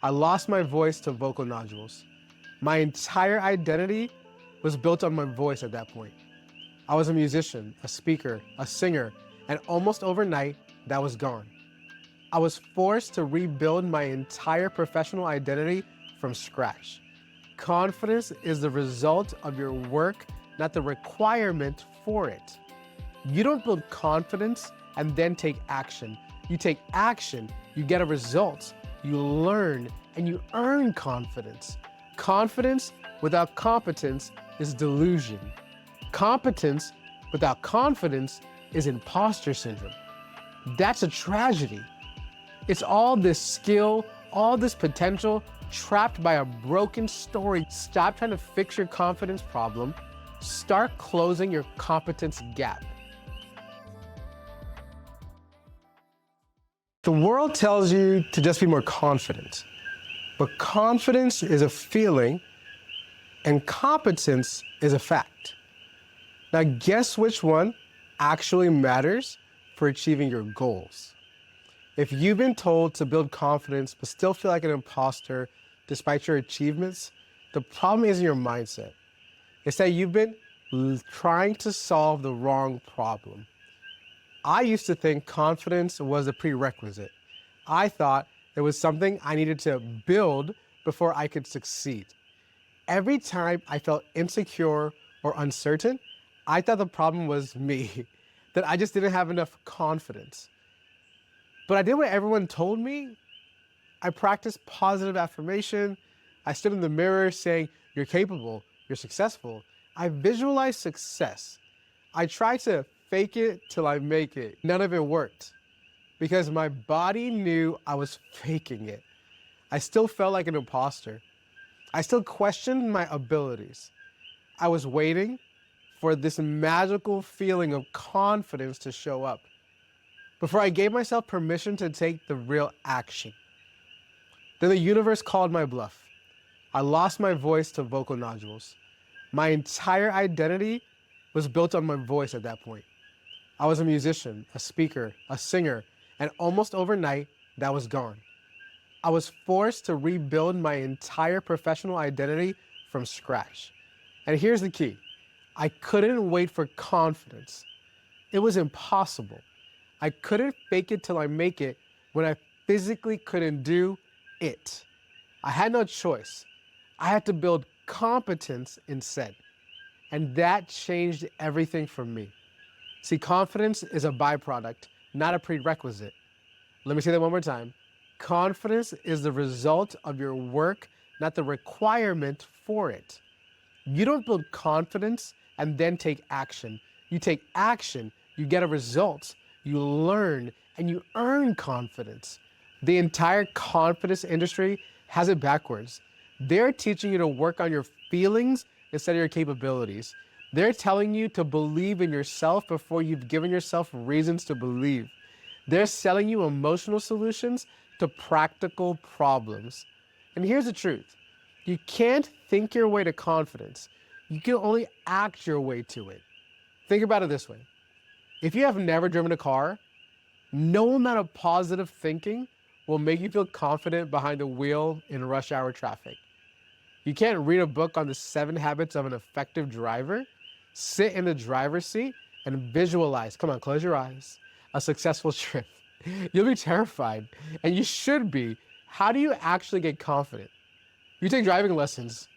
I lost my voice to vocal nodules. My entire identity was built on my voice at that point. I was a musician, a speaker, a singer, and almost overnight, that was gone. I was forced to rebuild my entire professional identity from scratch. Confidence is the result of your work, not the requirement for it. You don't build confidence and then take action. You take action, you get a result, you learn, and you earn confidence. Confidence without competence is delusion. Competence without confidence is imposter syndrome. That's a tragedy. It's all this skill, all this potential trapped by a broken story. Stop trying to fix your confidence problem. Start closing your competence gap. The world tells you to just be more confident, but confidence is a feeling and competence is a fact. Now, guess which one actually matters for achieving your goals? If you've been told to build confidence but still feel like an imposter despite your achievements, the problem isn't your mindset. It's that you've been trying to solve the wrong problem. I used to think confidence was a prerequisite. I thought it was something I needed to build before I could succeed. Every time I felt insecure or uncertain, I thought the problem was me, that I just didn't have enough confidence. But I did what everyone told me. I practiced positive affirmation. I stood in the mirror saying, "You're capable, you're successful." I visualized success. I tried to fake it till I make it. None of it worked because my body knew I was faking it. I still felt like an imposter. I still questioned my abilities. I was waiting for this magical feeling of confidence to show up before I gave myself permission to take the real action. Then the universe called my bluff. I lost my voice to vocal nodules. My entire identity was built on my voice at that point. I was a musician, a speaker, a singer, and almost overnight, that was gone. I was forced to rebuild my entire professional identity from scratch. And here's the key. I couldn't wait for confidence. It was impossible. I couldn't fake it till I make it when I physically couldn't do it. I had no choice. I had to build competence instead. And that changed everything for me. See, confidence is a byproduct, not a prerequisite. Let me say that one more time. Confidence is the result of your work, not the requirement for it. You don't build confidence and then take action. You take action, you get a result, you learn, and you earn confidence. The entire confidence industry has it backwards. They're teaching you to work on your feelings instead of your capabilities. They're telling you to believe in yourself before you've given yourself reasons to believe. They're selling you emotional solutions to practical problems. And here's the truth. You can't think your way to confidence. You can only act your way to it. Think about it this way. If you have never driven a car, no amount of positive thinking will make you feel confident behind the wheel in rush hour traffic. You can't read a book on the 7 habits of an effective driver, sit in the driver's seat, and visualize, come on, close your eyes, a successful trip. You'll be terrified, and you should be. How do you actually get confident? You take driving lessons.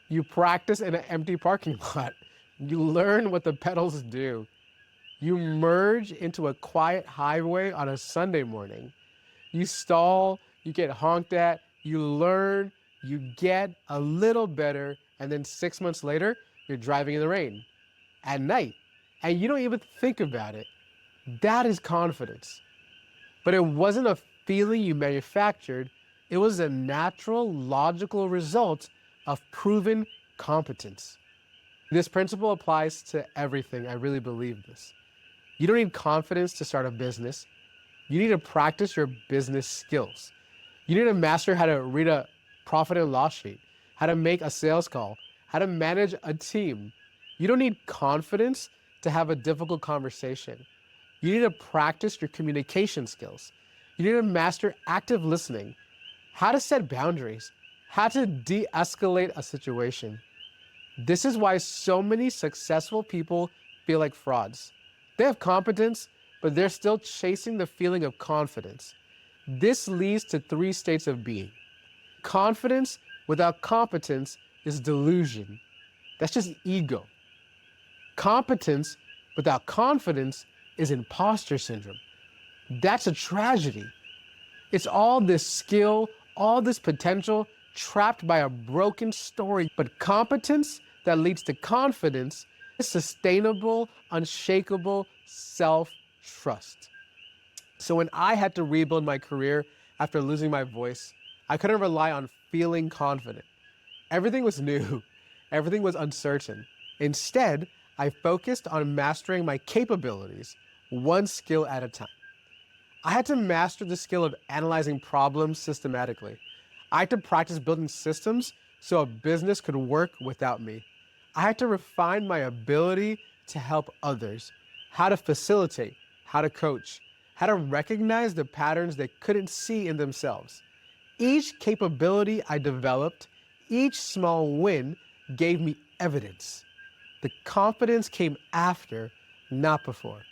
You practice in an empty parking lot. You learn what the pedals do. You merge into a quiet highway on a Sunday morning. You stall, you get honked at, you learn, you get a little better, and then 6 months later, you're driving in the rain at night, and you don't even think about it. That is confidence. But it wasn't a feeling you manufactured. It was a natural, logical result of proven competence. This principle applies to everything. I really believe this. You don't need confidence to start a business. You need to practice your business skills. You need to master how to read a profit and loss sheet, how to make a sales call, how to manage a team. You don't need confidence to have a difficult conversation. You need to practice your communication skills. You need to master active listening, how to set boundaries, how to de-escalate a situation. This is why so many successful people feel like frauds. They have competence, but they're still chasing the feeling of confidence. This leads to 3 states of being. Confidence without competence is delusion. That's just ego. Competence without confidence is imposter syndrome. That's a tragedy. It's all this skill, all this potential trapped by a broken story. But competence that leads to confidence is sustainable, unshakable self-trust. So when I had to rebuild my career after losing my voice, I couldn't rely on feeling confident. Everything was new. Everything was uncertain. Instead, I focused on mastering my capabilities, one skill at a time. I had to master the skill of analyzing problems systematically. I had to practice building systems so a business could work without me. I had to refine my ability to help others, how to facilitate, how to coach, how to recognize the patterns they couldn't see in themselves. Each capability I developed, each small win gave me evidence. The confidence came after, not before.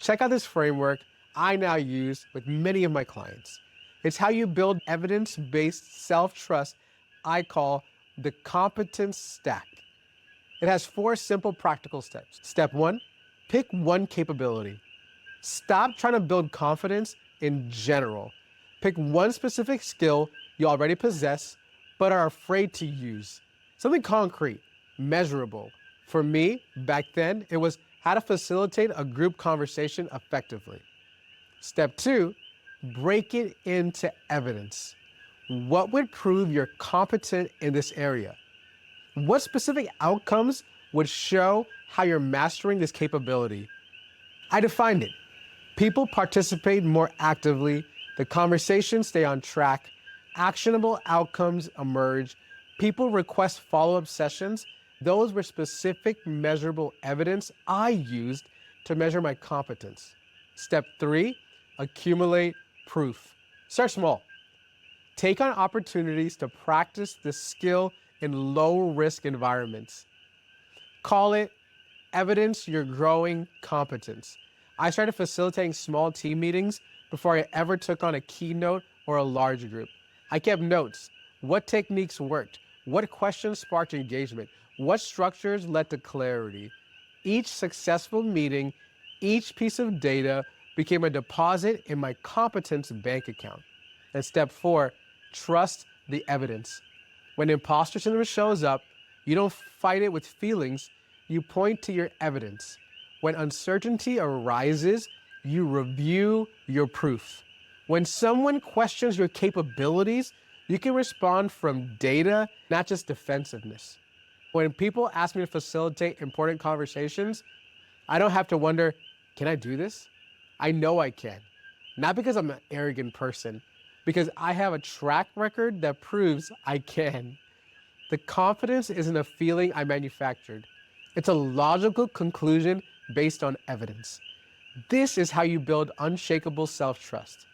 Check out this framework I now use with many of my clients. It's how you build evidence-based self-trust I call the Competence Stack. It has 4 simple practical steps. Step 1, pick one capability. Stop trying to build confidence in general. Pick one specific skill you already possess but are afraid to use. Something concrete, measurable. For me, back then, it was how to facilitate a group conversation effectively. Step 2, break it into evidence. What would prove you're competent in this area? What specific outcomes would show how you're mastering this capability? I defined it. People participate more actively, the conversations stay on track, actionable outcomes emerge, people request follow-up sessions. Those were specific measurable evidence I used to measure my competence. Step 3, accumulate proof. Start small. Take on opportunities to practice the skill in low-risk environments. Call it evidence you're growing competence. I started facilitating small team meetings before I ever took on a keynote or a large group. I kept notes. What techniques worked? What questions sparked engagement? What structures led to clarity? Each successful meeting, each piece of data became a deposit in my competence bank account. And step 4, trust the evidence. When imposter syndrome shows up, you don't fight it with feelings, you point to your evidence. When uncertainty arises, you review your proof. When someone questions your capabilities, you can respond from data, not just defensiveness. When people ask me to facilitate important conversations, I don't have to wonder, can I do this? I know I can. Not because I'm an arrogant person, because I have a track record that proves I can. The confidence isn't a feeling I manufactured. It's a logical conclusion based on evidence. This is how you build unshakable self-trust.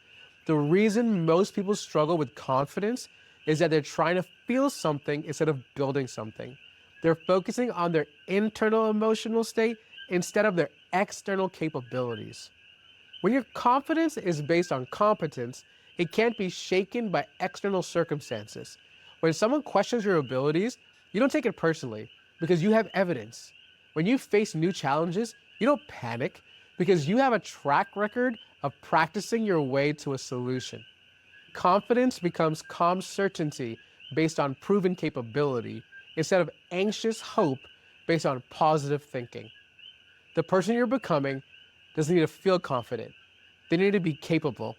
The reason most people struggle with confidence is that they're trying to feel something instead of building something. They're focusing on their internal emotional state instead of their external capabilities. When your confidence is based on competence, it can't be shaken by external circumstances. When someone questions your abilities, you don't take it personally because you have evidence. When you face new challenges, you don't panic because you have a track record of practicing your way to a solution. Confidence becomes calm certainty based on proven capability instead of anxious hope based on positive thinking. The person you're becoming doesn't need to feel confident. They need to be capable.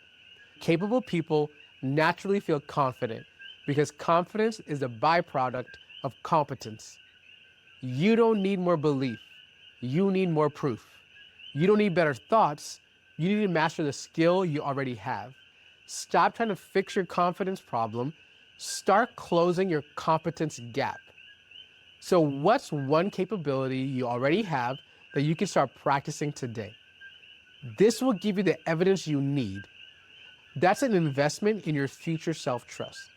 Capable people naturally feel confident because confidence is a byproduct of competence. You don't need more belief. You need more proof. You don't need better thoughts. You need to master the skill you already have. Stop trying to fix your confidence problem. Start closing your competence gap. So what's one capability you already have that you can start practicing today? This will give you the evidence you need. That's an investment in your future self-trust.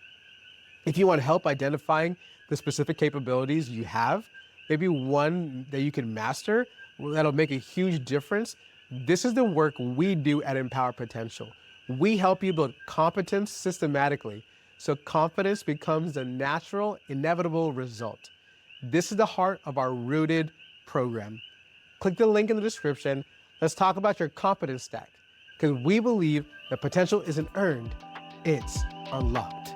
If you want help identifying the specific capabilities you have, maybe one that you can master, that'll make a huge difference, this is the work we do at Empower Potential. We help you build competence systematically so confidence becomes the natural, inevitable result. This is the heart of our Rooted program. Click the link in the description. Let's talk about your Competence Stack, because we believe that potential isn't earned, it's unlocked.